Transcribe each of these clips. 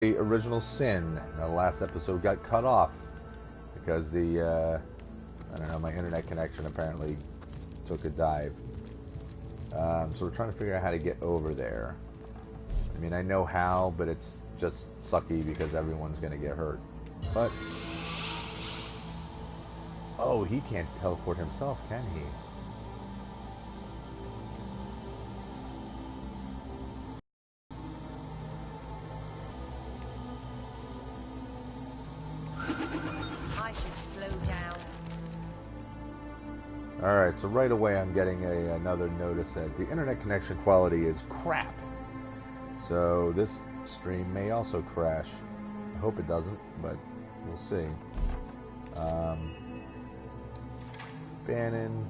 The original sin. The last episode got cut off because the I don't know, my internet connection apparently took a dive. So we're trying to figure out how to get over there. I mean, I know how, but it's just sucky because everyone's gonna get hurt. But oh, he can't teleport himself, can he? I should slow down. Alright, so right away I'm getting another notice that the internet connection quality is crap. So this stream may also crash. I hope it doesn't, but we'll see. Bannon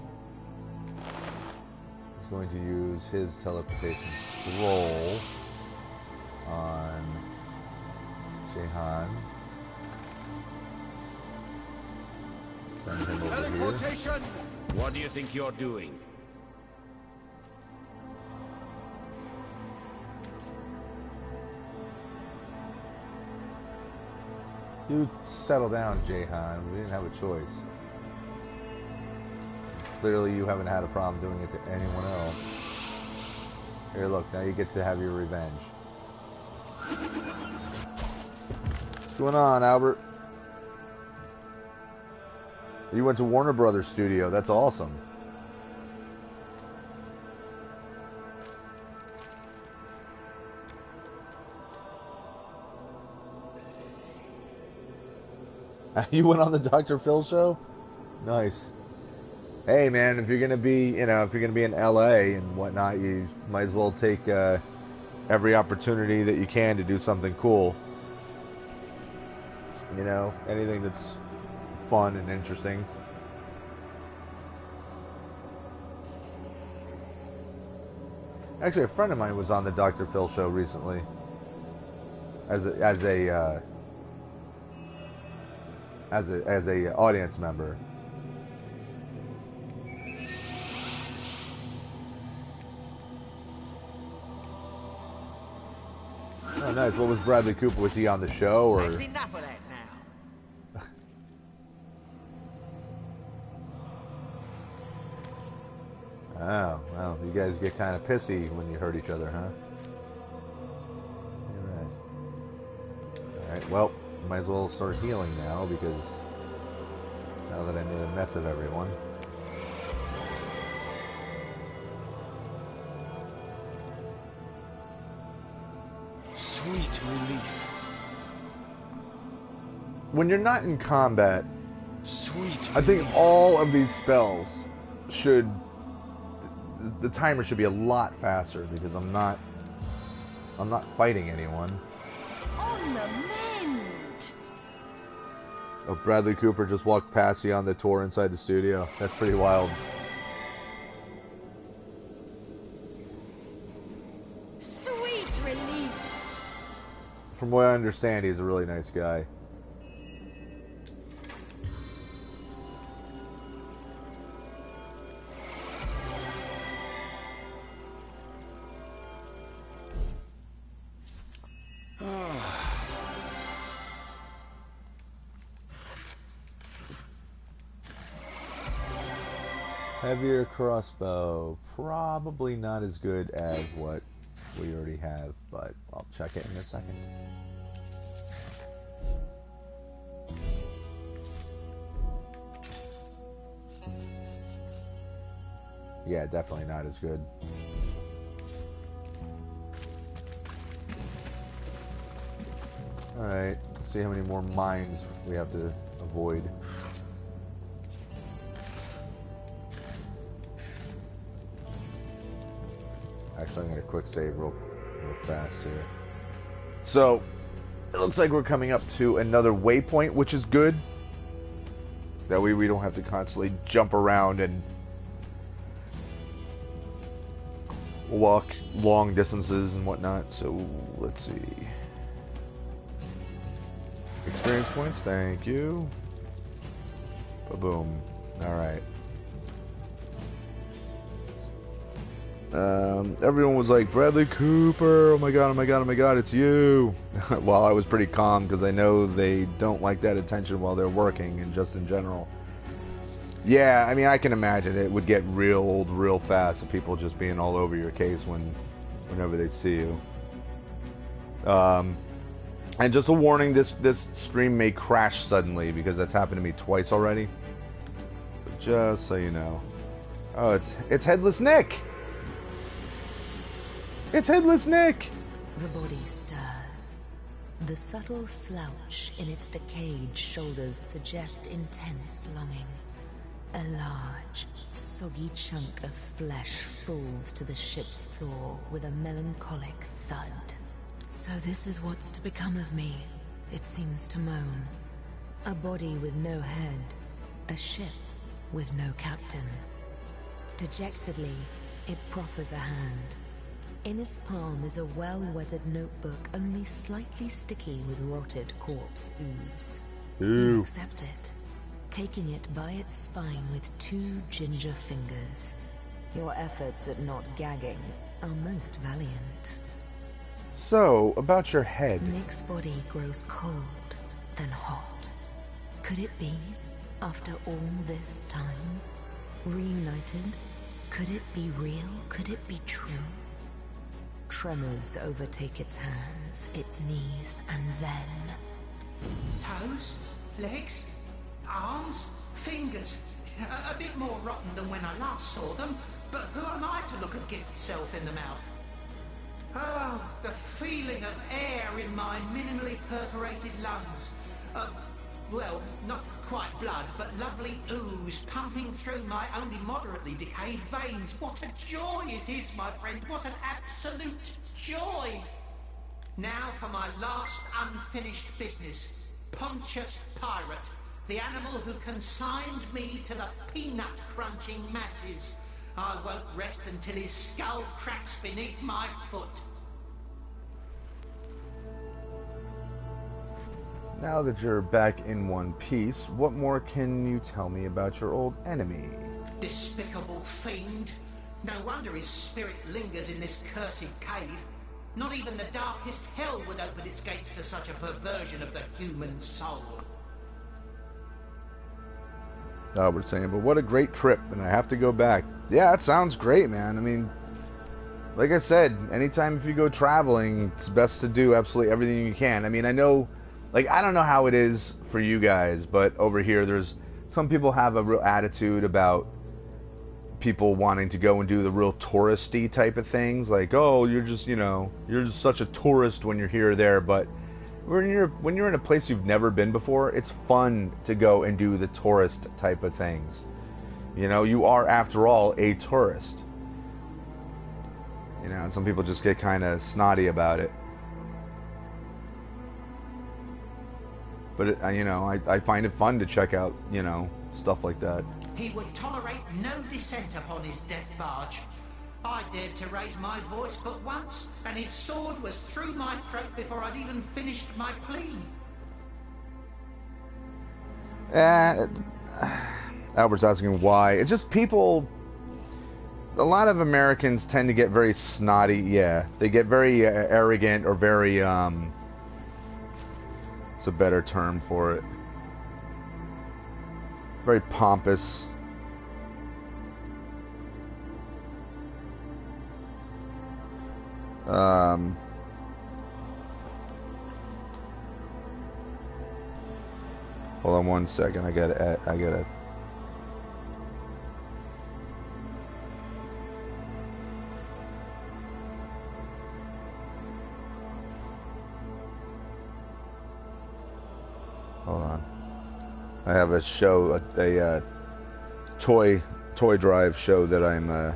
is going to use his teleportation scroll on Jehan. Send him over here. What do you think you're doing? You settle down, Jehan. We didn't have a choice. Clearly you haven't had a problem doing it to anyone else. Here, look, now you get to have your revenge. What's going on, Albert? You went to Warner Brothers studio. That's awesome. You went on the Dr. Phil show? Nice. Hey, man, if you're gonna be, if you're gonna be in LA and whatnot, you might as well take every opportunity that you can to do something cool. You know, anything that's fun and interesting. Actually, a friend of mine was on the Dr. Phil show recently as a audience member. Oh, nice. What was Bradley Cooper? Was he on the show or? That's enough of that now. Oh, well, you guys get kind of pissy when you hurt each other, huh? Alright, well, might as well start healing now, because now that I made a mess of everyone. Sweet relief. When you're not in combat, Sweet I think all of these spells should... The timer should be a lot faster, because I'm not fighting anyone. On the mend. Oh, Bradley Cooper just walked past you on the tour inside the studio. That's pretty wild. Sweet relief. From what I understand, he's a really nice guy. Heavier crossbow. Probably not as good as what we already have, but I'll check it in a second. Yeah, definitely not as good. Alright, let's see how many more mines we have to avoid. Actually, I'm going to quick save real fast here. So, it looks like we're coming up to another waypoint, which is good. That way we don't have to constantly jump around and walk long distances and whatnot. So, let's see. Experience points, thank you. Ba-boom. Alright. Everyone was like, Bradley Cooper, oh my god, oh my god, oh my god, it's you. Well, I was pretty calm because I know they don't like that attention while they're working and just in general. Yeah, I mean, I can imagine it would get real old real fast of people just being all over your case whenever they see you. And just a warning, this stream may crash suddenly because that's happened to me twice already. So just so you know. Oh, it's Headless Nick! It's Headless Nick! The body stirs. The subtle slouch in its decayed shoulders suggest intense longing. A large, soggy chunk of flesh falls to the ship's floor with a melancholic thud. So this is what's to become of me, it seems to moan. A body with no head. A ship with no captain. Dejectedly, it proffers a hand. In its palm is a well-weathered notebook only slightly sticky with rotted corpse ooze. You accept it, taking it by its spine with 2 ginger fingers. Your efforts at not gagging are most valiant. So, about your head. Nick's body grows cold, then hot. Could it be, after all this time? Reunited? Could it be real? Could it be true? Tremors overtake its hands, its knees, and then... Toes? Legs? Arms? Fingers? A bit more rotten than when I last saw them, but who am I to look a gift self in the mouth? Oh, the feeling of air in my minimally perforated lungs. Well, not quite blood, but lovely ooze pumping through my only moderately decayed veins. What a joy it is, my friend. What an absolute joy. Now for my last unfinished business. Pontius Pirate, the animal who consigned me to the peanut-crunching masses. I won't rest until his skull cracks beneath my foot. Now that you're back in one piece, what more can you tell me about your old enemy? Despicable fiend. No wonder his spirit lingers in this cursed cave. Not even the darkest hell would open its gates to such a perversion of the human soul. We're saying, but what a great trip, and I have to go back. Yeah, it sounds great, man. I mean, like I said, anytime if you go traveling, it's best to do absolutely everything you can. I mean, I know, like, I don't know how it is for you guys, but over here, there's some people have a real attitude about people wanting to go and do the real touristy type of things. Like, oh, you're just, you know, you're just such a tourist when you're here or there, but when you're in a place you've never been before, it's fun to go and do the tourist type of things. You know, you are, after all, a tourist. You know, and some people just get kind of snotty about it. But, you know, I find it fun to check out, you know, stuff like that. He would tolerate no dissent upon his death barge. I dared to raise my voice but once, and his sword was through my throat before I'd even finished my plea. Albert's asking why. It's just people... A lot of Americans tend to get very snotty, yeah. They get very arrogant or very, it's a better term for it. Very pompous. Hold on one second. I gotta. Hold on. I have a show, a toy drive show that I'm.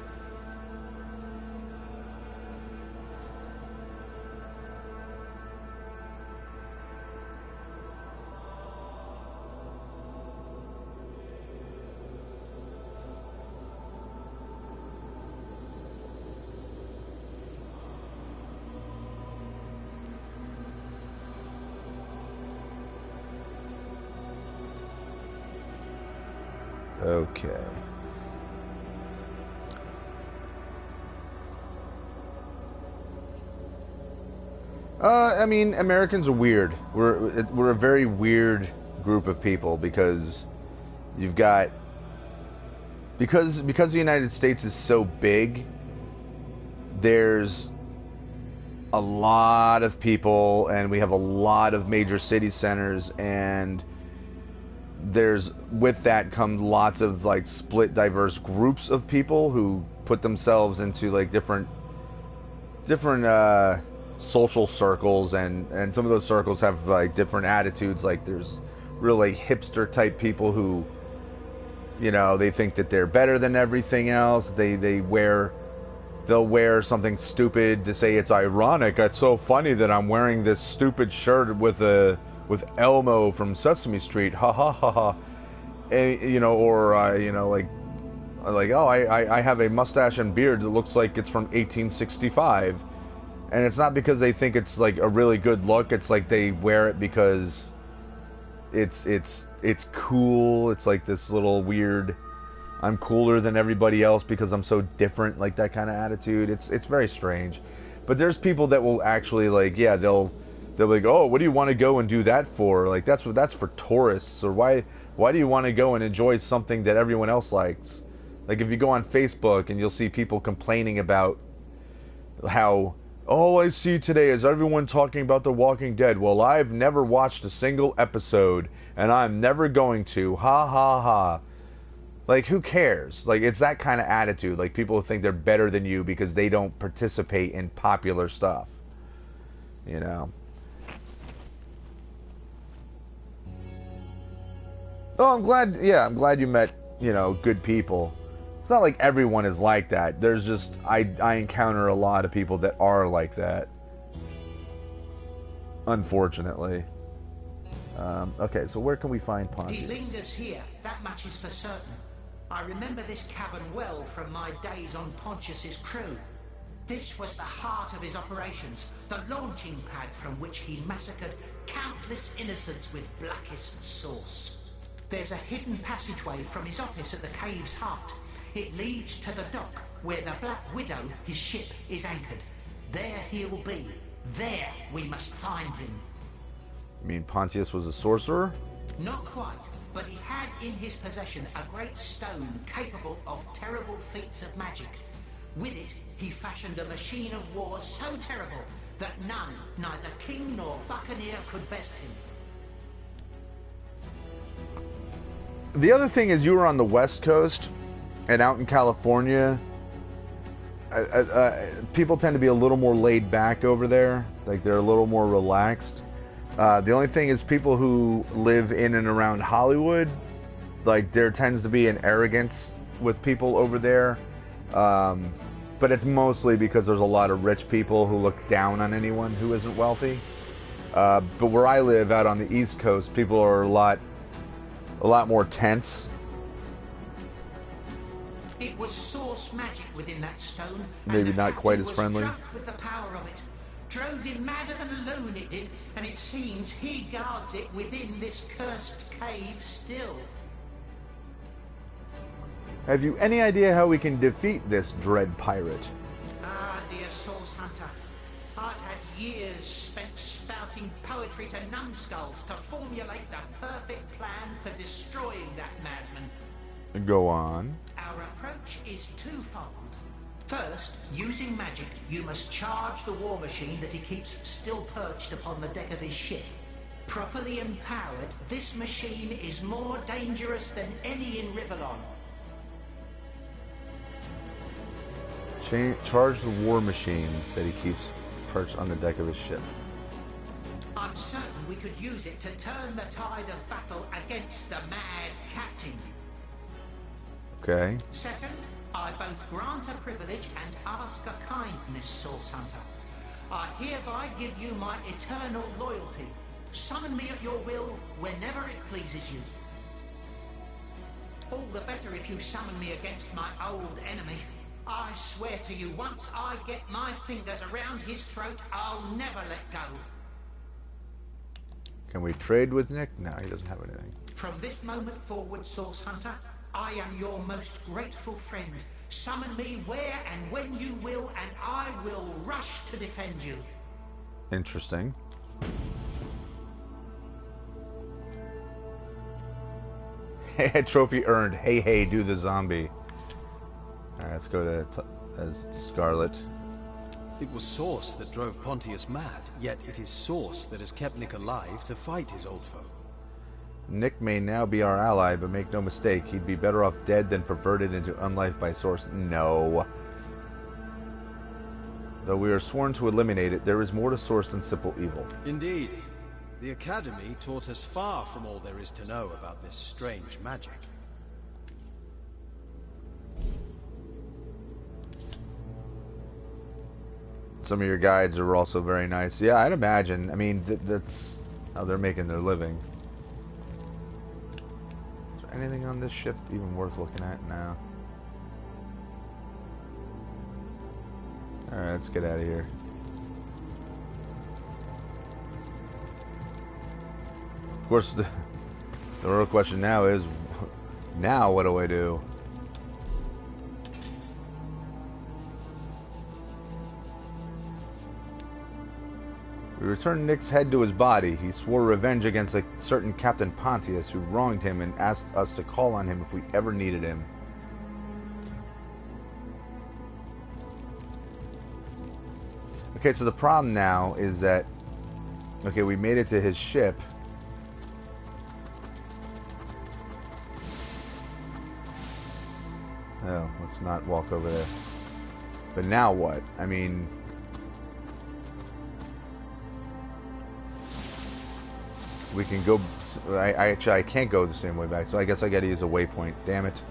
Okay. I mean, Americans are weird. We're a very weird group of people because you've got because the United States is so big. There's a lot of people, and we have a lot of major city centers, and with that comes lots of like split, diverse groups of people who put themselves into like different social circles, and some of those circles have like different attitudes. Like there's really hipster type people who, you know, they think that they're better than everything else. They'll wear something stupid to say it's ironic. It's so funny that I'm wearing this stupid shirt with Elmo from Sesame Street. Ha ha ha ha. And, you know, or you know, like oh, I have a mustache and beard that looks like it's from 1865. And it's not because they think it's like a really good look. It's like they wear it because it's cool. It's like this little weird, I'm cooler than everybody else because I'm so different, like that kind of attitude. It's very strange. But there's people that will actually like, yeah, they'll be like, oh, what do you want to go and do that for? Like that's for tourists. Or why do you want to go and enjoy something that everyone else likes? Like if you go on Facebook and you'll see people complaining about how all I see today is everyone talking about The Walking Dead. Well, I've never watched a single episode, and I'm never going to. Ha ha ha. Like, who cares? Like, it's that kind of attitude. Like, people think they're better than you because they don't participate in popular stuff. You know? Oh, I'm glad you met, you know, good people. It's not like everyone is like that. There's just, I encounter a lot of people that are like that. Unfortunately. Okay, so where can we find Pontius? He lingers here, that much is for certain. I remember this cavern well from my days on Pontius's crew. This was the heart of his operations, the launching pad from which he massacred countless innocents with blackest sauce. There's a hidden passageway from his office at the cave's heart. It leads to the dock, where the Black Widow, his ship, is anchored. There he'll be. There we must find him. You mean Pontius was a sorcerer? Not quite, but he had in his possession a great stone capable of terrible feats of magic. With it, he fashioned a machine of war so terrible that none, neither king nor buccaneer, could best him. The other thing is, you were on the West Coast, and out in California, people tend to be a little more laid back over there. Like, they're a little more relaxed. The only thing is, people who live in and around Hollywood, like, there tends to be an arrogance with people over there. But it's mostly because there's a lot of rich people who look down on anyone who isn't wealthy. But where I live, out on the East Coast, people are a lot more tense. It was source magic within that stone. Maybe not quite as friendly. Drunk with the power of it. Drove him madder than a loon, it did, and it seems he guards it within this cursed cave still. Have you any idea how we can defeat this dread pirate? Ah, dear source hunter. I've had years spent spouting poetry to numbskulls to formulate the perfect plan for destroying that madman. Go on. Our approach is twofold. First, using magic, you must charge the war machine that he keeps still perched upon the deck of his ship. Properly empowered, this machine is more dangerous than any in Rivellon. Charge the war machine that he keeps perched on the deck of his ship. I'm certain we could use it to turn the tide of battle against the mad captain. Okay. Second, I both grant a privilege and ask a kindness, source hunter. I hereby give you my eternal loyalty. Summon me at your will whenever it pleases you. All the better if you summon me against my old enemy. I swear to you, once I get my fingers around his throat, I'll never let go. Can we trade with Nick? No, he doesn't have anything. From this moment forward, source hunter, I am your most grateful friend. Summon me where and when you will, and I will rush to defend you. Interesting. Trophy earned. Hey, hey, do the zombie. Alright, let's go to as Scarlet. It was Source that drove Pontius mad, yet it is Source that has kept Nick alive to fight his old foe. Nick may now be our ally, but make no mistake, he'd be better off dead than perverted into unlife by Source. No. Though we are sworn to eliminate it, there is more to Source than simple evil. Indeed. The Academy taught us far from all there is to know about this strange magic. Some of your guides are also very nice. Yeah, I'd imagine. I mean, that's how they're making their living. Is there anything on this ship even worth looking at now? Alright, let's get out of here. Of course, the real question now is, now what do I do? We returned Nick's head to his body. He swore revenge against a certain Captain Pontius who wronged him and asked us to call on him if we ever needed him. Okay, so the problem now is that, okay, we made it to his ship. Oh, let's not walk over there. But now what? I mean, we can go. I can't go the same way back, so I guess I got to use a waypoint. Damn it.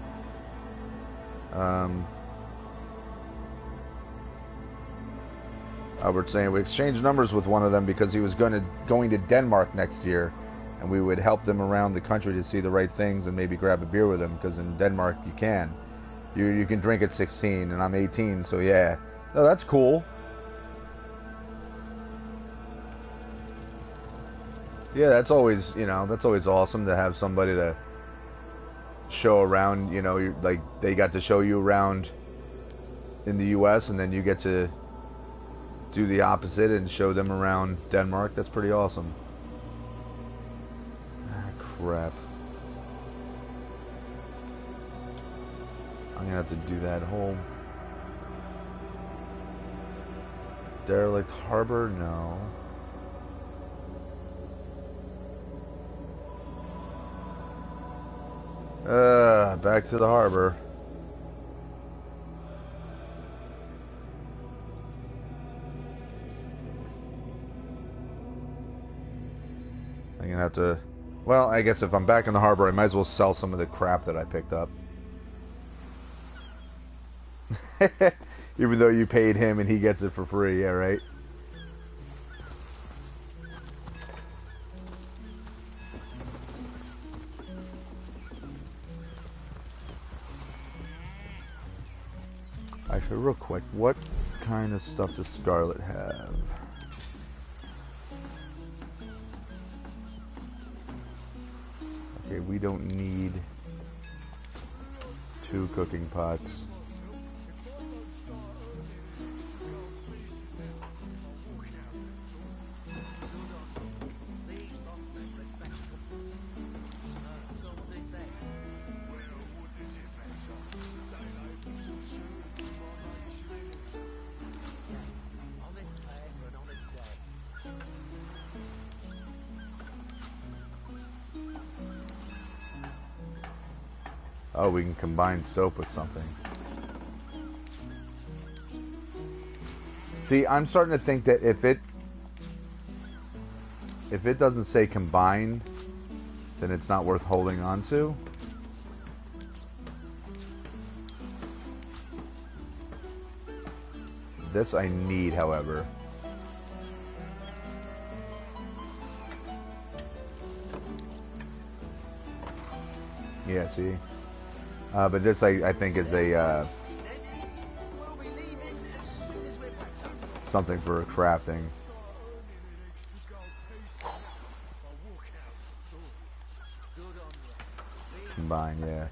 Albert saying we exchanged numbers with one of them because he was going to Denmark next year, and we would help them around the country to see the right things and maybe grab a beer with him, because in Denmark you can. You can drink at 16, and I'm 18, so yeah. Oh, that's cool. Yeah, that's always, you know, that's always awesome to have somebody to show around, you know, like they got to show you around in the US, and then you get to do the opposite and show them around Denmark. That's pretty awesome. Ah, crap. I'm gonna have to do that whole derelict harbor. No. Back to the harbor. I'm gonna have to, well, I guess if I'm back in the harbor, I might as well sell some of the crap that I picked up. Even though you paid him and he gets it for free, yeah, right? Actually, real quick, what kind of stuff does Scarlet have? Okay, we don't need 2 cooking pots. Oh, we can combine soap with something. See, I'm starting to think that if it doesn't say combine, then it's not worth holding on to. This I need, however. Yeah, see? But this I think is a something for crafting. Combine, yeah.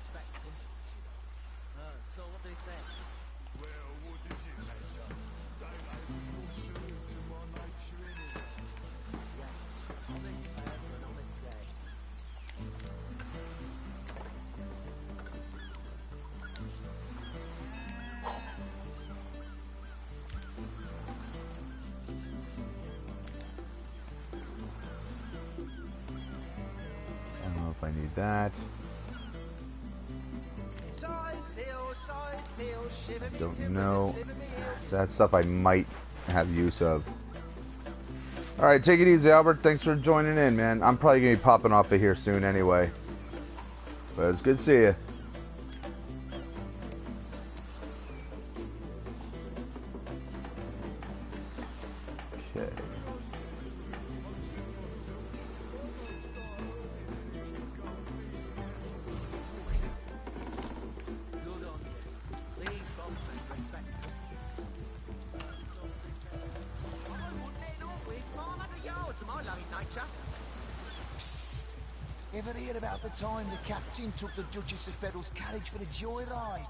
if I need that. Don't know. So that's stuff I might have use of. Alright, take it easy, Albert. Thanks for joining in, man. I'm probably going to be popping off of here soon anyway. But it's good to see you. Okay. Ever hear about the time the captain took the Duchess of Federal's carriage for the joyride?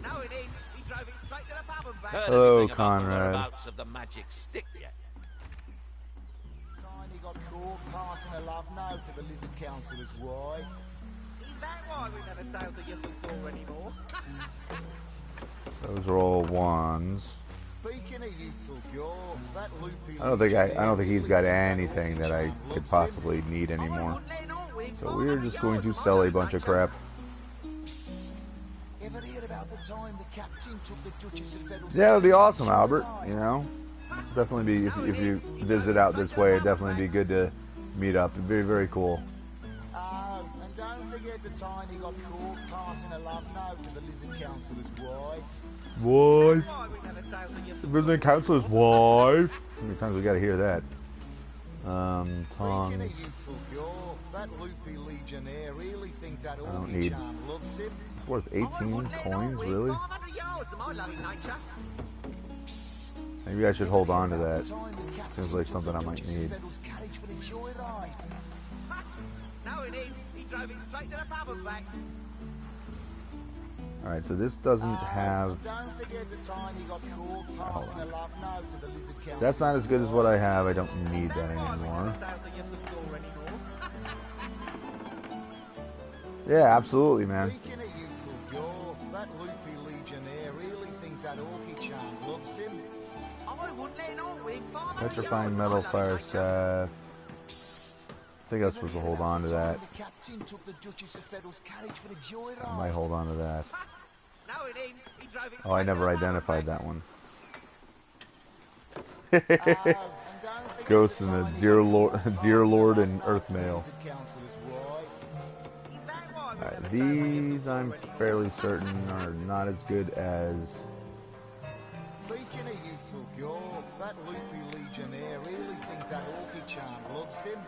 No, it ain't. He drove it straight to the pub and back. Hello, Conrad. Of the magic stick yet? Time he got caught passing a love note to the Lizard Councillor's wife. Is that why we never sail to your door anymore? Those are all wands. Speaking of youthful gore, that loopy I don't think he's got anything that I could possibly need anymore. So we're just going to sell a bunch of crap. Ever hear about the time the captain took the Duchess of Federal's Yeah, it'd be carriage awesome, for the Albert. joyride? You know, definitely be if you visit out this way, it'd definitely be good to meet up. It'd be very cool. Oh, and don't forget the time he got caught passing a love note to the Lizard Councillor's wife. Wife. The visiting counselor's wife. How many times we gotta hear that? Speaking Tongues. of youthful gore, that loopy legionnaire really thinks that don't Orchid need- charm loves him. It's worth 18 coins, really? Maybe I should hold on to that. Seems like something I might need. No, it ain't. He drove it straight to the pub and back. Alright, so this doesn't have... Don't forget the time he got caught passing a love note to the Lizard Council. That's not as good as what I have. I don't need that anymore. Yeah, absolutely, man. Speaking of youthful gore, that loopy legionnaire really thinks that Orchid charm loves him. Petrifying metal fire staff. I think I was supposed to hold on to that. The captain took the Duchess of Federal's carriage for the joyride. I might hold on to that. No, it ain't. He drove it Oh, I straight never to the pub and identified back. that one. And don't forget Ghost in the Dear Lord, Dear Lord and time Earthmail. Lizard Councillor's wife. Is that why we Alright, never sail to your these I'm fairly certain are not as good as... Speaking of youthful gore, that loopy legionnaire really thinks that Orchid charm loves him.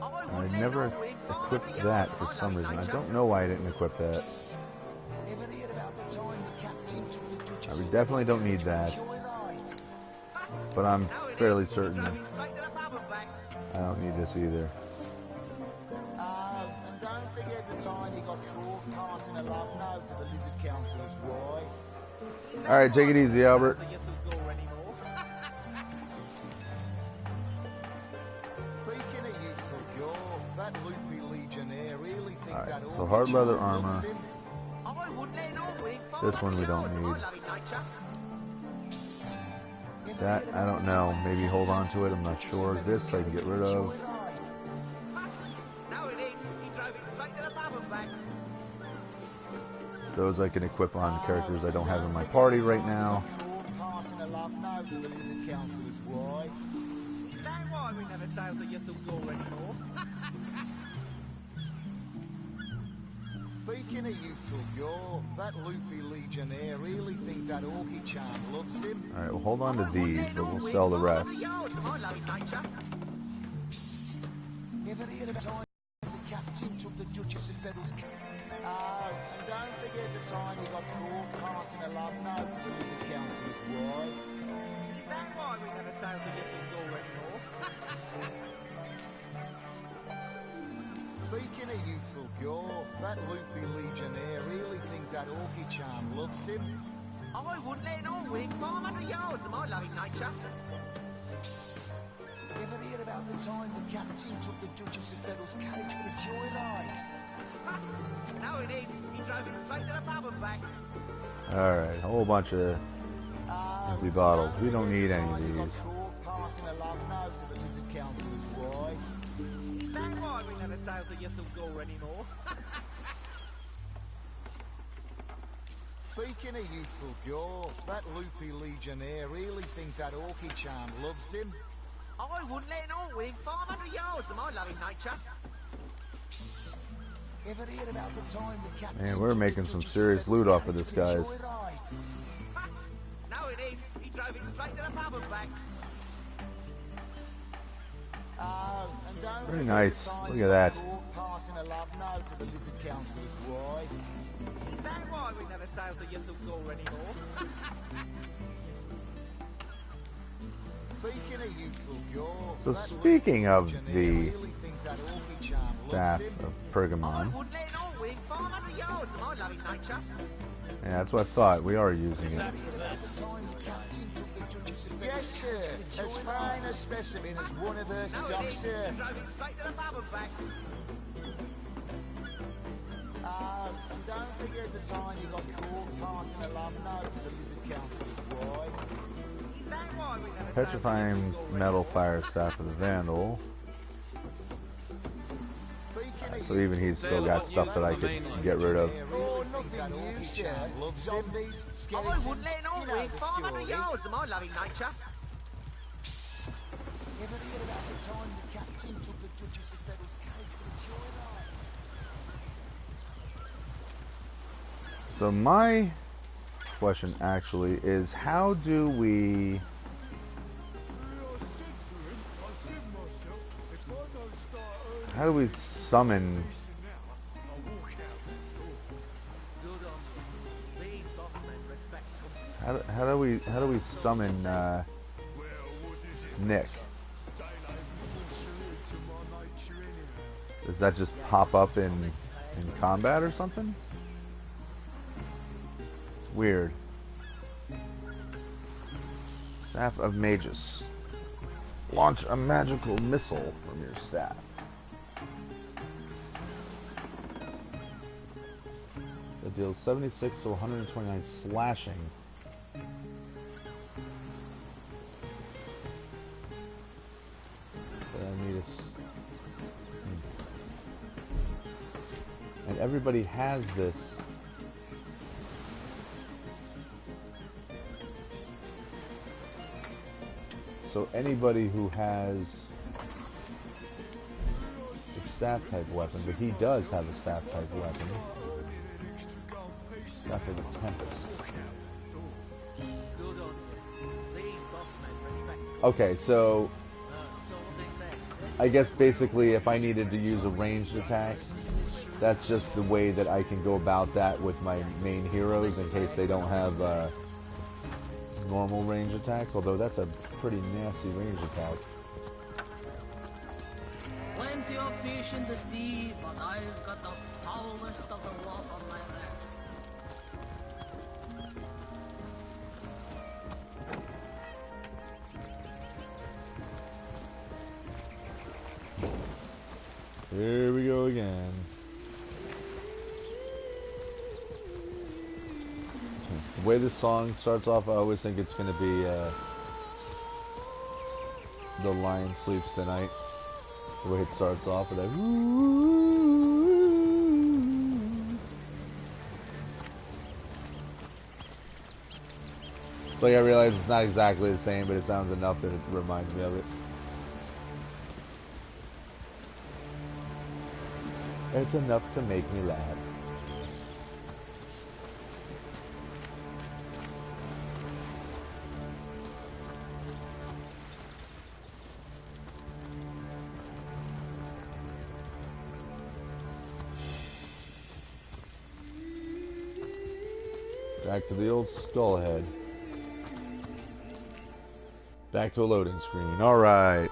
I never equipped that for some reason. I don't know why I didn't equip that. Ever hear about the time the captain took the Duchess We of definitely don't Federal's need that. joyride? But I'm fairly certain Drove it straight to the pub and back. I don't need this either. And don't forget the time he got caught passing a love note to the Lizard Councillor's wife. Alright, take it easy, Albert. Speaking of youthful gore, that loopy legionnaire really thinks that Alright, so Orchid hard leather charm loves armor. him. This one we don't need. That, I don't know. Maybe hold on to it. I'm not sure. This I can get rid of. No, it ain't. He drove it straight to the pub and back. Those I can equip on characters I don't have in my party right now. Passing a love note to the Lizard Councillor's wife. Is that why we never sail to your door anymore? Speaking of youthful gore, that loopy legionnaire really thinks that Orchid charm loves him. Alright, we'll hold on to these, but we'll sell the rest. Ever hear the time the captain took the Duchess of Federal's and don't forget the time he got caught passing a love note to the Lizard Councillor's wife. Is that why we never sail to your door anymore? Speaking of youthful gore, that loopy legionnaire really thinks that Orchid charm loves him. I wouldn't let an Orwig 500 yards of my loving nature. Ever hear about the time the captain took the Duchess of Federal's carriage for the joyride? No, it ain't. He drove it straight to the pub and back. Alright, a whole bunch of empty bottles. We don't need any of He got these. caught passing a love note to the Lizard Councillor's wife. Is that why we never sail to Ythulgore anymore. Speaking of youthful gore, that loopy legionnaire really thinks that orchid charm loves him. I wouldn't let an orc within 500 yards of my loving nature. Ever heard about the time the captain... Man, we're making some serious loot off of this, guys. No, it ain't. He drove it straight to the pub and back. Very nice. Look at that. Passing a love note to the Lizard Council's wife. Is that why we never sail to Ythulgore anymore? Speaking of youthful gore, So speaking of the really thinks that orchid charm staff loves him. of I Pergamon, wouldn't let an orc within 500 yards of my loving nature. yeah, that's what I thought. We are using it. Yes, sir. As fine a specimen as one of her No, stock, it ain't. sir. He drove it straight to the pub and back. And don't forget the time you got caught passing a love note to the Lizard Council's wife. Is that why we never sail to Petrifying Ythulgore metal anymore? fire staff of the Vandal. So even he's still got stuff that I could get rid of. Oh, nothing new, sir. Zombies, I wouldn't let an orc within 500 yards of my loving nature. Ever heard about the time the captain took the Duchess of Feddle's carriage for a joyride? So my question actually is, how do we... How do we summon... How do we summon Nick? Does that just pop up in combat or something? It's weird. Staff of Magus. Launch a magical missile from your staff. That deals 76 to 129 slashing. And everybody has this. So anybody who has a staff type weapon, but he does have a staff type weapon. Staff of the Tempest. Okay, so I guess basically if I needed to use a ranged attack, that's just the way that I can go about that with my main heroes in case they don't have normal range attacks, although that's a pretty nasty range attack. Plenty of fish in the sea, but I've got the foulest of the lot on my hands. Here we go again. The way this song starts off, I always think it's going to be The Lion Sleeps Tonight. The way it starts off with that. It's like I realize it's not exactly the same, but it sounds enough that it reminds me of it. It's enough to make me laugh. Back to the old skull head. Back to a loading screen. Alright.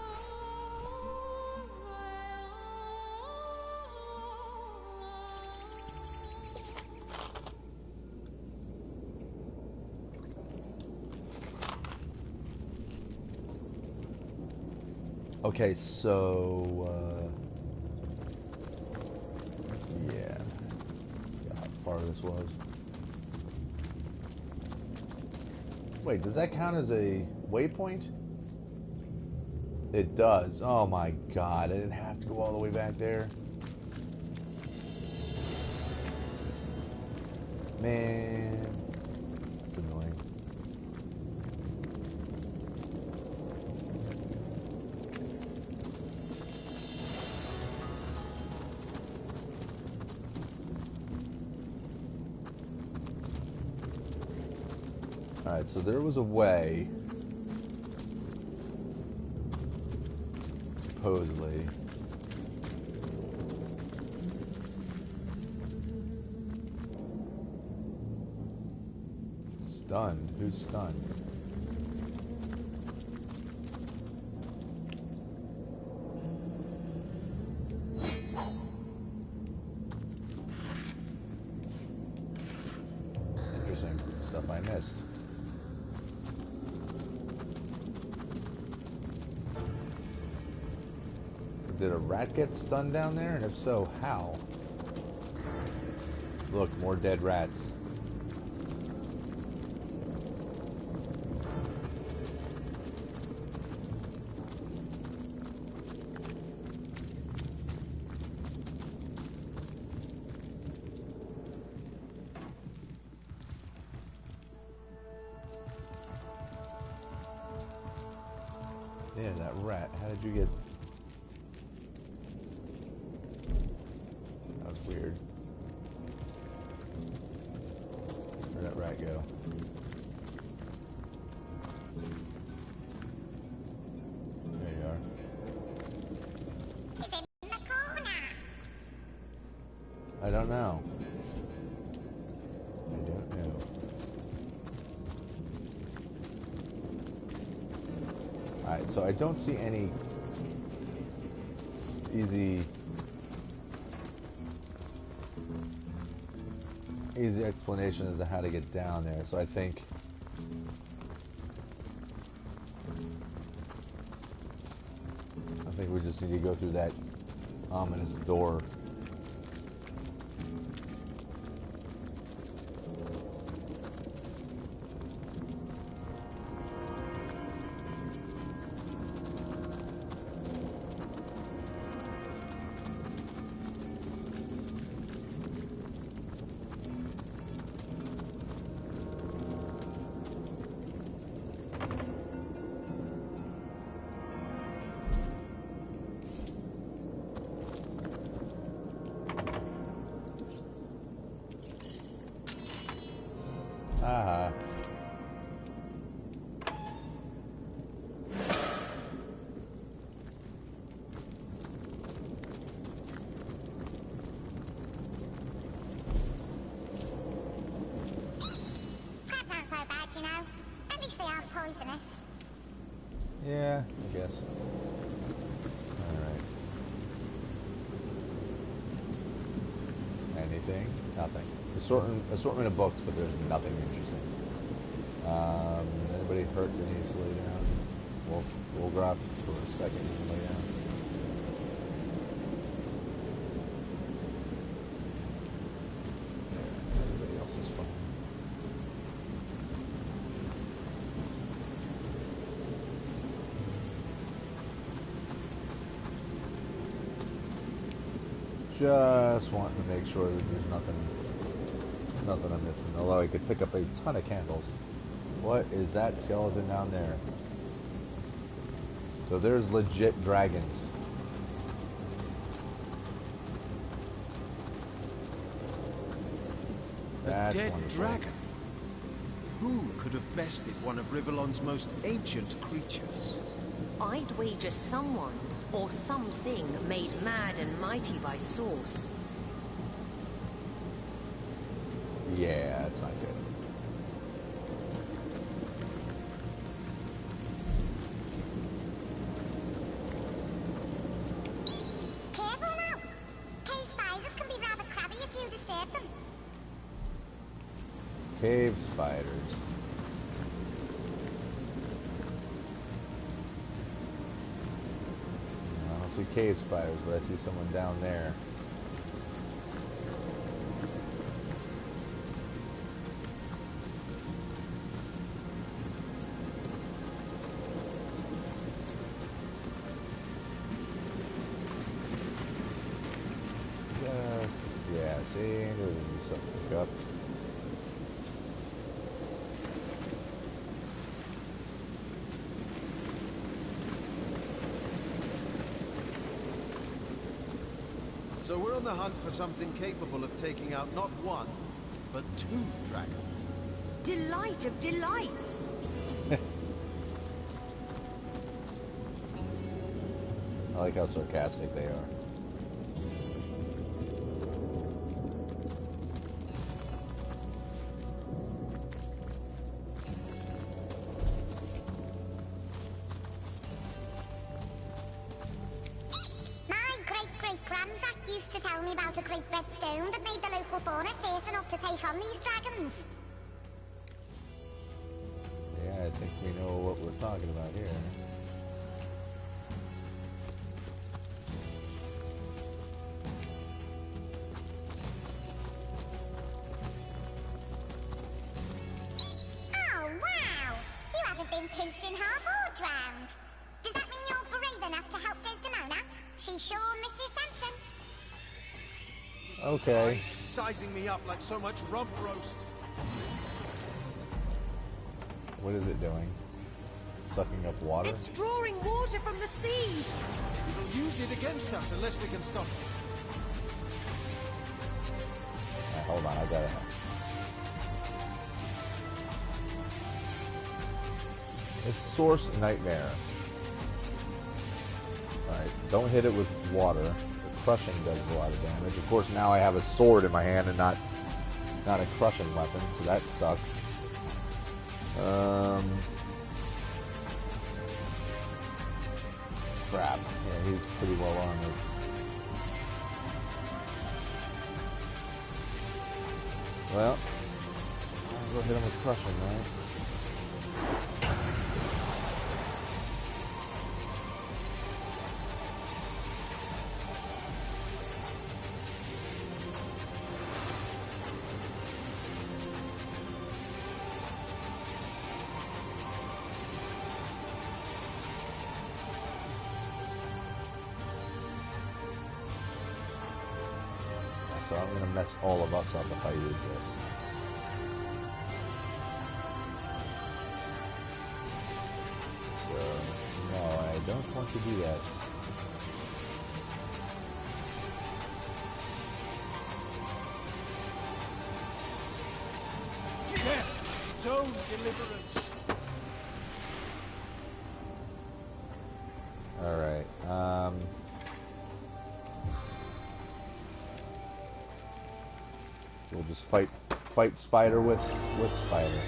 Okay, so, yeah, how far this was. Wait, does that count as a waypoint? It does. Oh my god, I didn't have to go all the way back there. Man, that's annoying. Alright, so there was a way, supposedly. Stunned? Who's stunned? Interesting. Stuff I missed. Did a rat get stunned down there? And if so, how? Look, more dead rats. Yeah, that rat. How did you get... That was weird. Where'd that rat go? There you are. It's in the corner. I don't know. I don't know. Alright, so I don't see any easy explanation as to how to get down there. So I think we just need to go through that ominous door. Ah. Crabs aren't so bad, you know. At least they aren't poisonous. Yeah, I guess. Alright. Anything? Nothing. Assortment of books, but there's nothing interesting. Anybody hurt that needs to lay down? We'll drop for a second and lay down. Everybody else is fine. Just wanting to make sure that there's nothing I'm missing. Although I could pick up a ton of candles. What is that skeleton down there? So there's legit dragons. A dead dragon? Who could have bested one of Rivellon's most ancient creatures? I'd wager someone or something made mad and mighty by Source. Yeah, that's not good. Careful now. Cave spiders can be rather crabby if you disturb them. Cave spiders. I don't see cave spiders, but I see someone down there. Yeah, see, there's something to pick up. So we're on the hunt for something capable of taking out not one, but 2 dragons. Delight of delights! I like how sarcastic they are. Grandrat used to tell me about a great red stone that made the local fauna fierce enough to take on these dragons. Yeah, I think we know what we're talking about here. Oh, wow! You haven't been pinched in half or drowned. Does that mean you're brave enough to help Desdemona? She sure misses Samson. Okay. Sizing me up like so much rump roast. What is it doing? Sucking up water? It's drawing water from the sea! It'll use it against us unless we can stop it. Right, hold on, I got it. It's Source Nightmare. Alright, don't hit it with water. The crushing does a lot of damage. Of course, now I have a sword in my hand and not a crushing weapon, so that sucks. Crap. Yeah, he's pretty well armored. Well, I'll go hit him with crushing, right? So I'm going to mess all of us up if I use this. So, no, I don't want to do that. Death, its own deliverance. Alright, so we'll just fight Spider with Spider.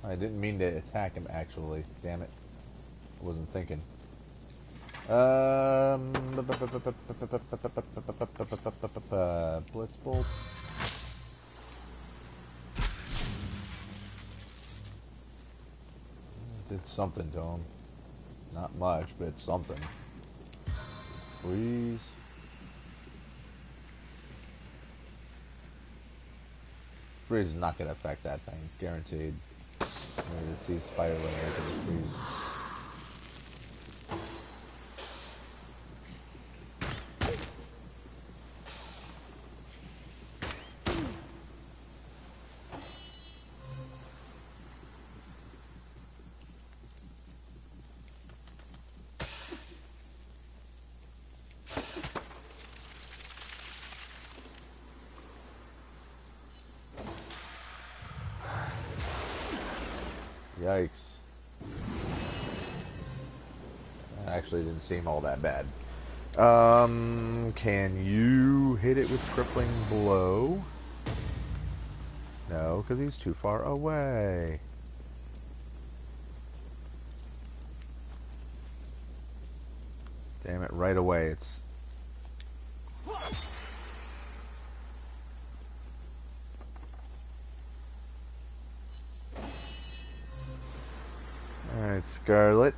I didn't mean to attack him, actually. Damn it. I wasn't thinking. Blitzbolt. Did something to him. Not much, but it's something. Freeze. Freeze is not going to affect that thing. Guaranteed. I'm going to see Spider Link after the freeze. Yikes. That actually didn't seem all that bad. Can you hit it with crippling blow? No, because he's too far away. Damn it, right away it's... Alright, Scarlet.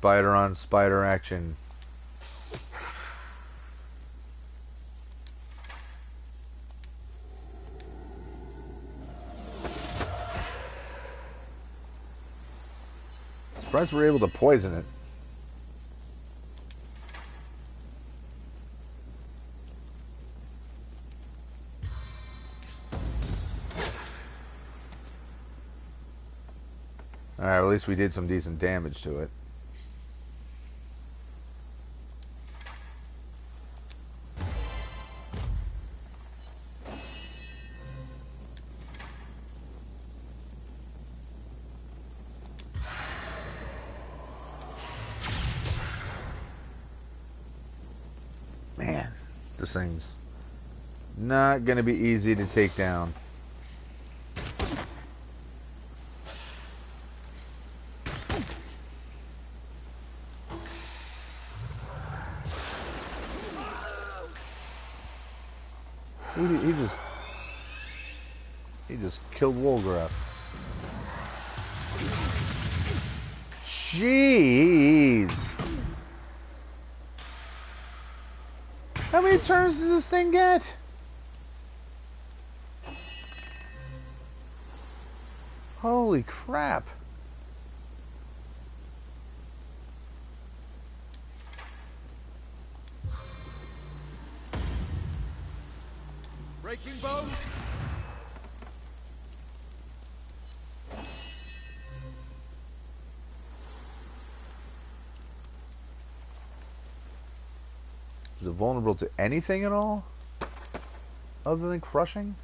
Spider on spider action. Surprised we're able to poison it. Alright, at least we did some decent damage to it. Man, this thing's not gonna be easy to take down. He just killed Wolgraff. Jeez! How many turns does this thing get? Holy crap! Breaking bones. Is it vulnerable to anything at all? Other than crushing?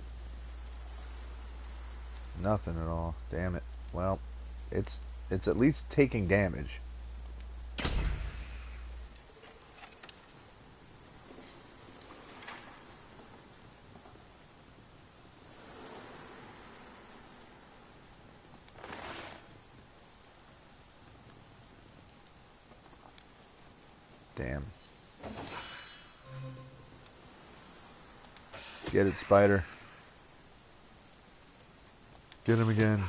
Nothing at all. Damn it. Well, it's at least taking damage. Damn. Get it, spider. Get him again.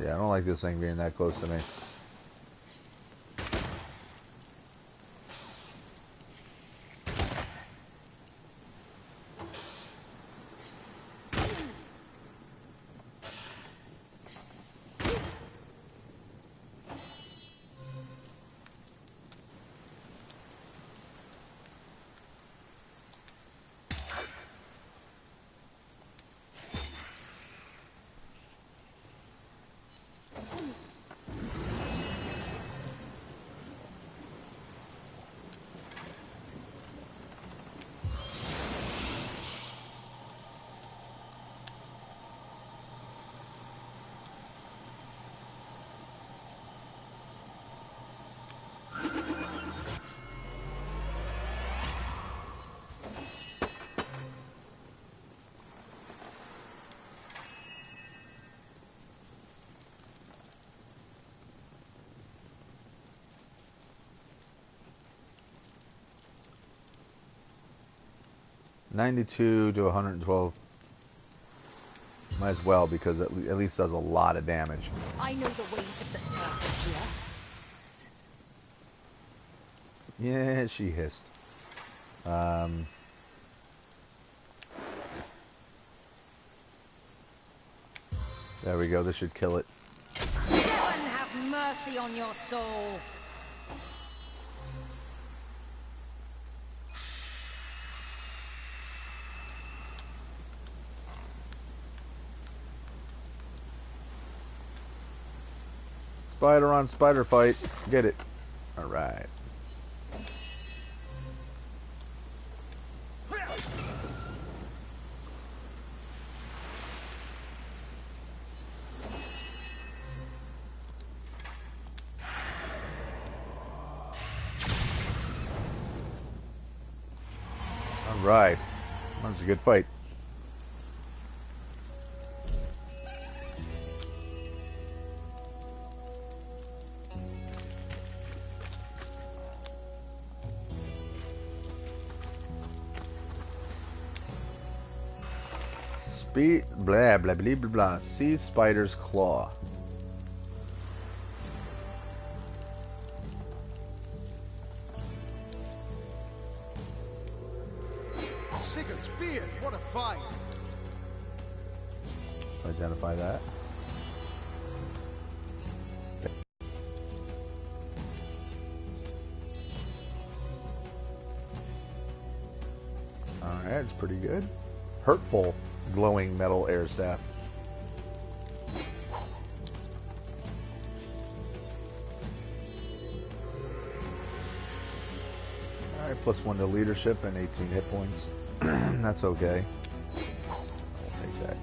Yeah, I don't like this thing being that close to me. $92 to $112. Might as well, because at least does a lot of damage. I know the ways of the serpent, yes. Yeah, she hissed. There we go. This should kill it. Heaven have mercy on your soul. Spider on spider fight. Get it. Alright. Right. That was a good fight. Blah blah blah blah blah. Sea spider's claw. Sigurd's beard, what a find! Let's identify that. Alright, it's pretty good. Hurtful glowing metal air staff. Alright, +1 to leadership and 18 hit points. That's okay. I'll take that.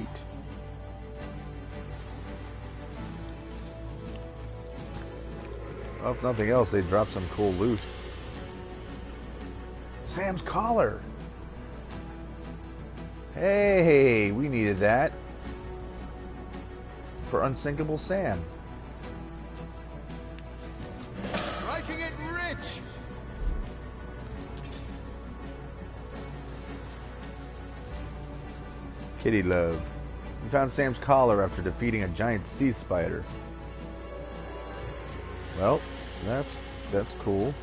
Neat. Well, if nothing else, they dropped some cool loot. Sam's collar. Hey, we needed that for Unsinkable Sam. Striking it rich! Kitty love. We found Sam's collar after defeating a giant sea spider. Well, that's cool.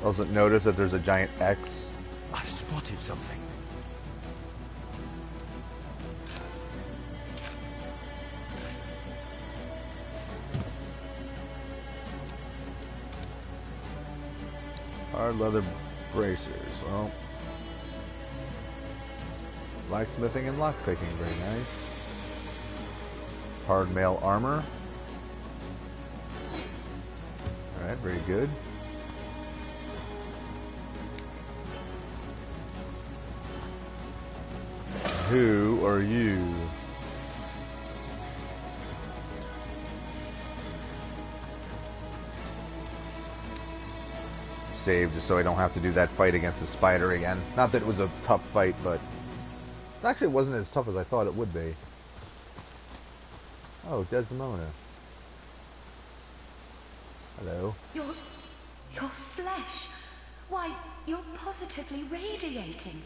Doesn't notice that there's a giant X. I've spotted something. Hard leather bracers. Well, blacksmithing and lockpicking, very nice. Hard mail armor. Alright, very good. Who are you? Save just so I don't have to do that fight against the spider again. Not that it was a tough fight, but it actually wasn't as tough as I thought it would be. Oh, Desdemona. Hello. Your flesh. Why, you're positively radiating.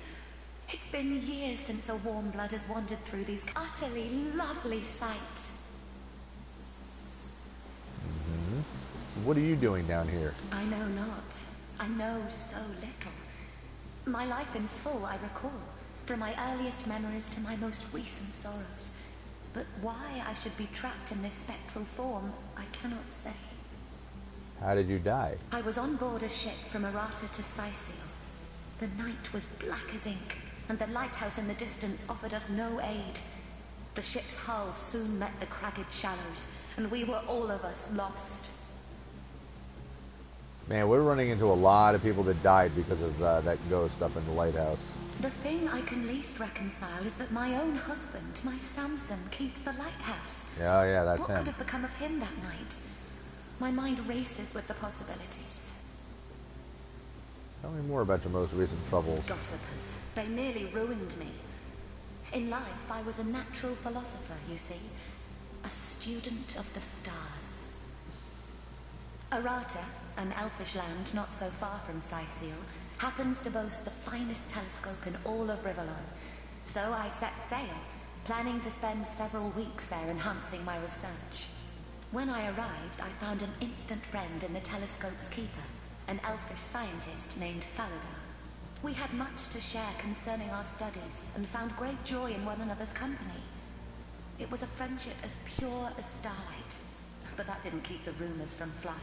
It's been years since a warm blood has wandered through these utterly lovely sight. Mm-hmm. So what are you doing down here? I know not. I know so little. My life in full I recall, from my earliest memories to my most recent sorrows. But why I should be trapped in this spectral form, I cannot say. How did you die? I was on board a ship from Errata to Sicil. The night was black as ink, and the lighthouse in the distance offered us no aid. The ship's hull soon met the cragged shallows, and we were all of us lost. Man, we're running into a lot of people that died because of that ghost up in the lighthouse. The thing I can least reconcile is that my own husband, my Samson, keeps the lighthouse. Yeah, that's what him. What could have become of him that night? My mind races with the possibilities. Tell me more about your most recent troubles. Gossipers. They nearly ruined me. In life, I was a natural philosopher, you see. A student of the stars. Errata, an elfish land not so far from Sicil, happens to boast the finest telescope in all of Rivellon. So I set sail, planning to spend several weeks there enhancing my research. When I arrived, I found an instant friend in the telescope's keeper, an elfish scientist named Faladar. We had much to share concerning our studies, and found great joy in one another's company. It was a friendship as pure as starlight, but that didn't keep the rumors from flying.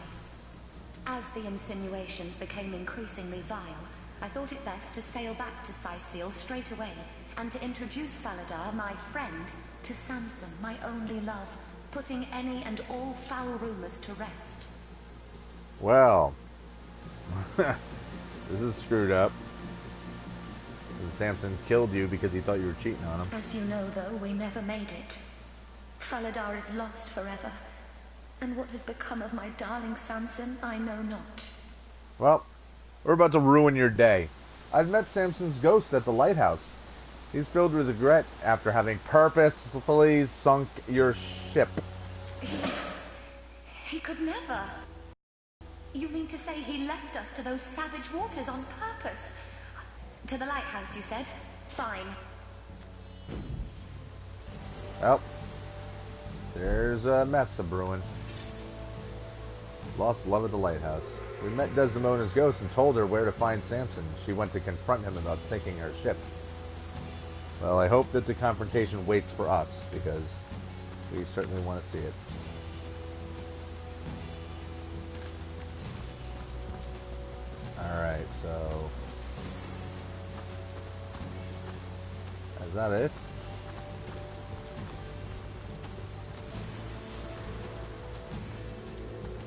As the insinuations became increasingly vile, I thought it best to sail back to Sicil straight away, and to introduce Faladar, my friend, to Samson, my only love, putting any and all foul rumors to rest. Well, This is screwed up. And Samson killed you because he thought you were cheating on him. As you know, though, we never made it. Faladar is lost forever. And what has become of my darling Samson, I know not. Well, we're about to ruin your day. I've met Samson's ghost at the lighthouse. He's filled with regret after having purposefully sunk your ship. He could never. You mean to say he left us to those savage waters on purpose? To the lighthouse, you said? Fine. Well, there's a mess of brewing. Lost love at the lighthouse. We met Desdemona's ghost and told her where to find Samson. She went to confront him about sinking her ship. Well, I hope that the confrontation waits for us, because we certainly want to see it. Alright, so... is that it?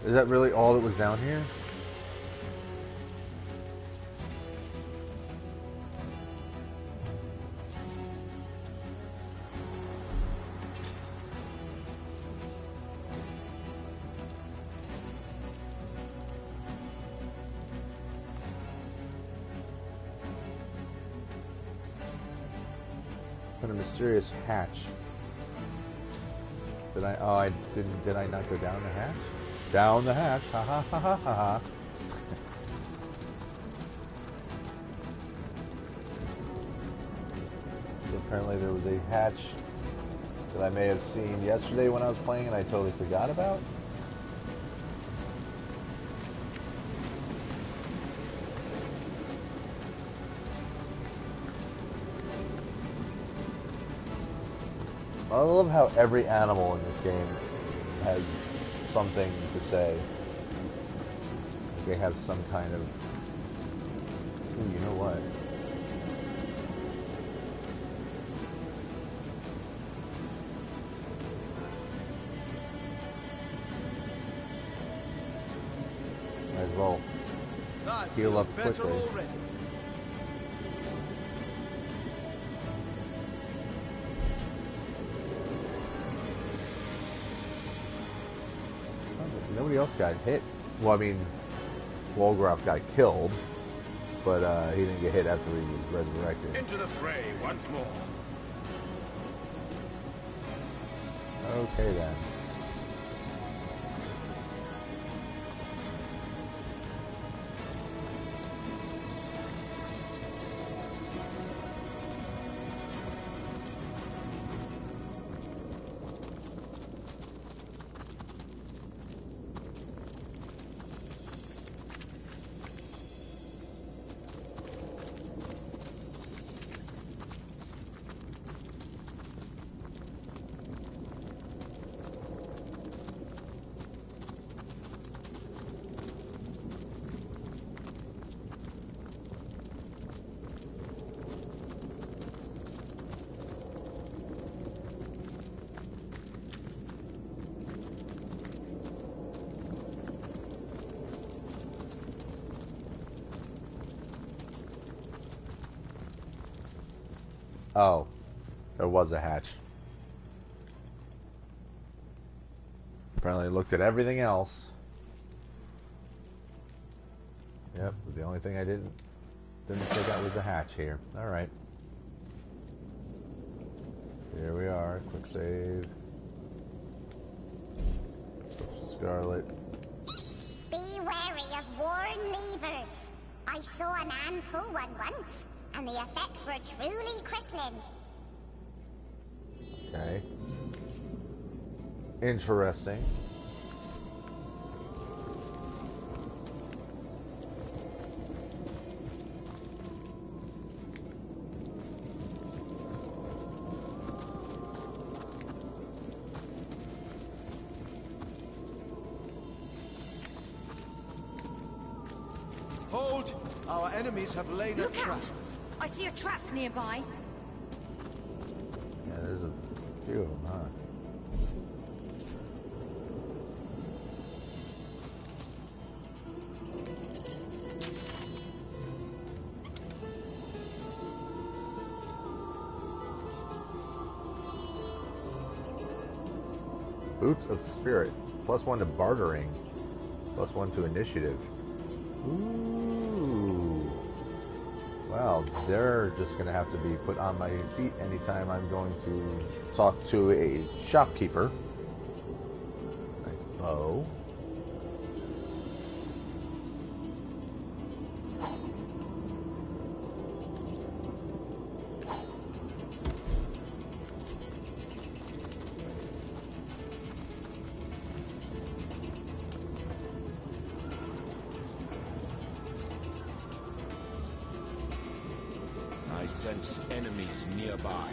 Is that really all that was down here? A mysterious hatch. Did I not go down the hatch? Down the hatch, ha ha ha ha ha ha. So apparently there was a hatch that I may have seen yesterday when I was playing and I totally forgot about. I love how every animal in this game has something to say. They have some kind of... ooh, you know what? Might as well heal up quickly. Nobody else got hit. Well, I mean, Walgroff got killed, but he didn't get hit after he was resurrected. Into the fray once more. Okay then. Oh, there was a hatch. Apparently looked at everything else. Yep, the only thing I didn't take out was the hatch here. Alright. Here we are. Quick save. Scarlet. Be wary of worn levers. I saw a man pull one once, and the effects were truly crippling. Okay. Interesting. Hold! Our enemies have laid a Look trap. out! I see a trap nearby. Yeah, there's a few of them, huh? Boots of Spirit. +1 to bartering. +1 to initiative. Ooh. Well, they're just going to have to be put on my feet anytime I'm going to talk to a shopkeeper. Nice bow. I sense enemies nearby.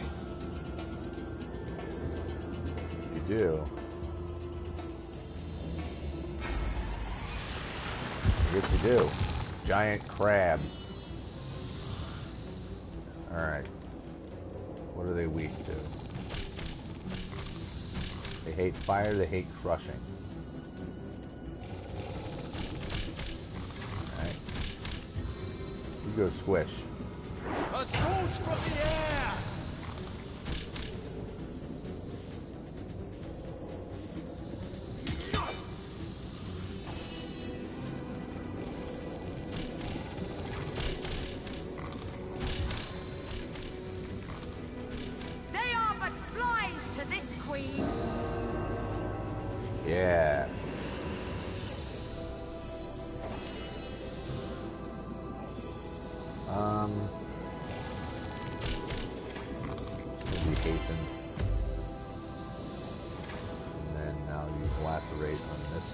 You do. Yes, you do. Giant crabs. Alright. What are they weak to? They hate fire, they hate crushing. Alright. You go squish. A swords from the air! They are but flies to this queen. Yeah. Be hastened. And then now use lacerate on this.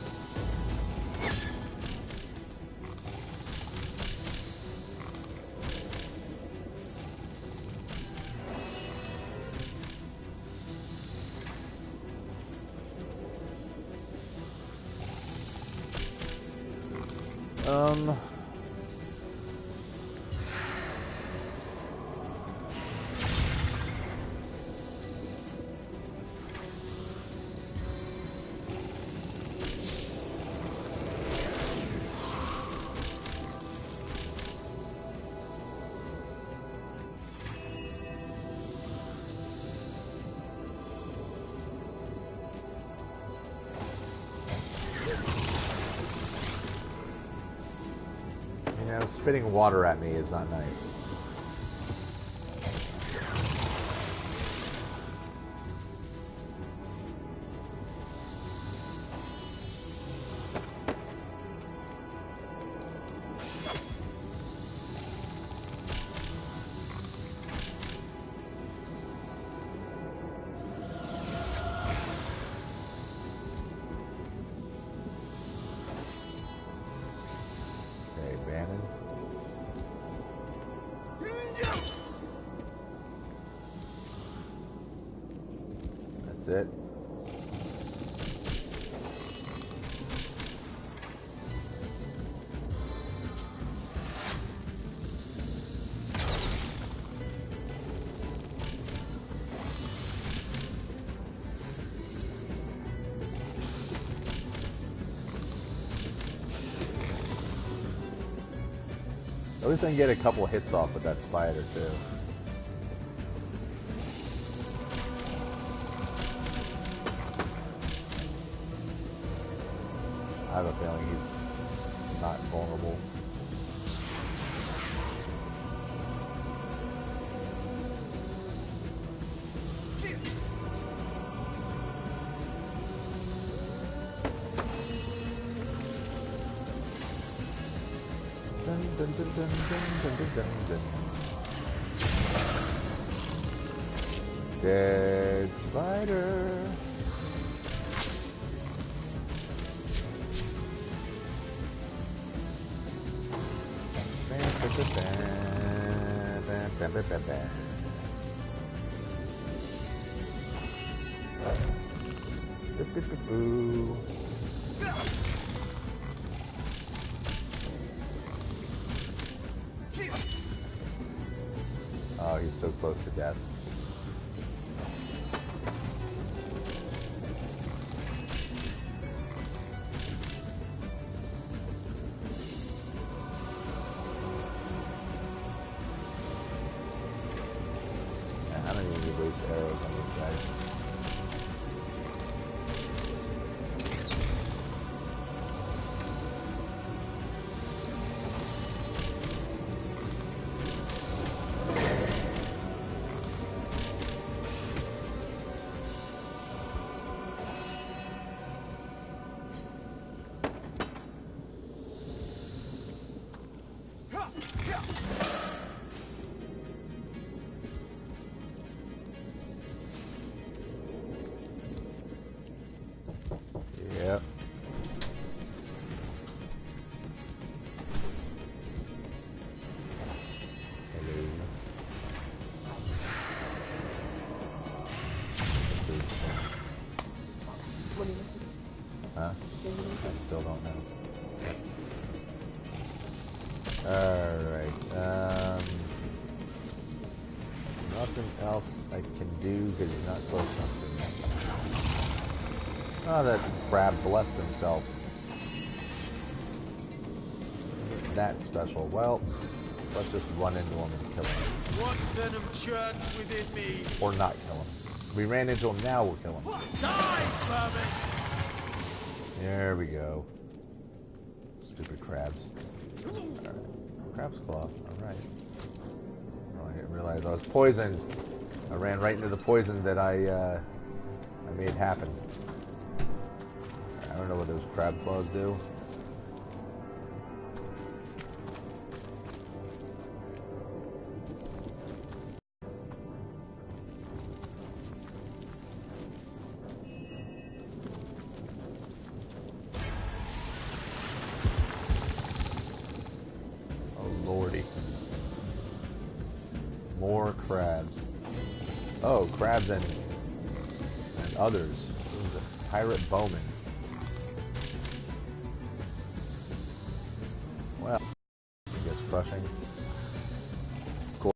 You know, spitting water at me is not nice. That's it. At least I can get a couple hits off with that spider too. I have a feeling he's not vulnerable. Dun, dun, dun, dun, dun, dun, dun, dun. Dead spider. Oh, he's so close to death. I don't even waste arrows on these guys. Huh? I still don't know. Alright, nothing else I can do because he's not close enough to me. Oh, that crab blessed himself. That special. Well, let's just run into him and kill him. What venom churns within me? Or not kill him. We ran into him, now we'll kill him. Die, vermin! There we go. Stupid crabs. Alright. Crab's claw. Alright. Oh, I didn't realize I was poisoned. I ran right into the poison that I made happen. I don't know what those crab claws do. More crabs. Oh, crabs and others. Who's a pirate bowman? Well, I guess crushing.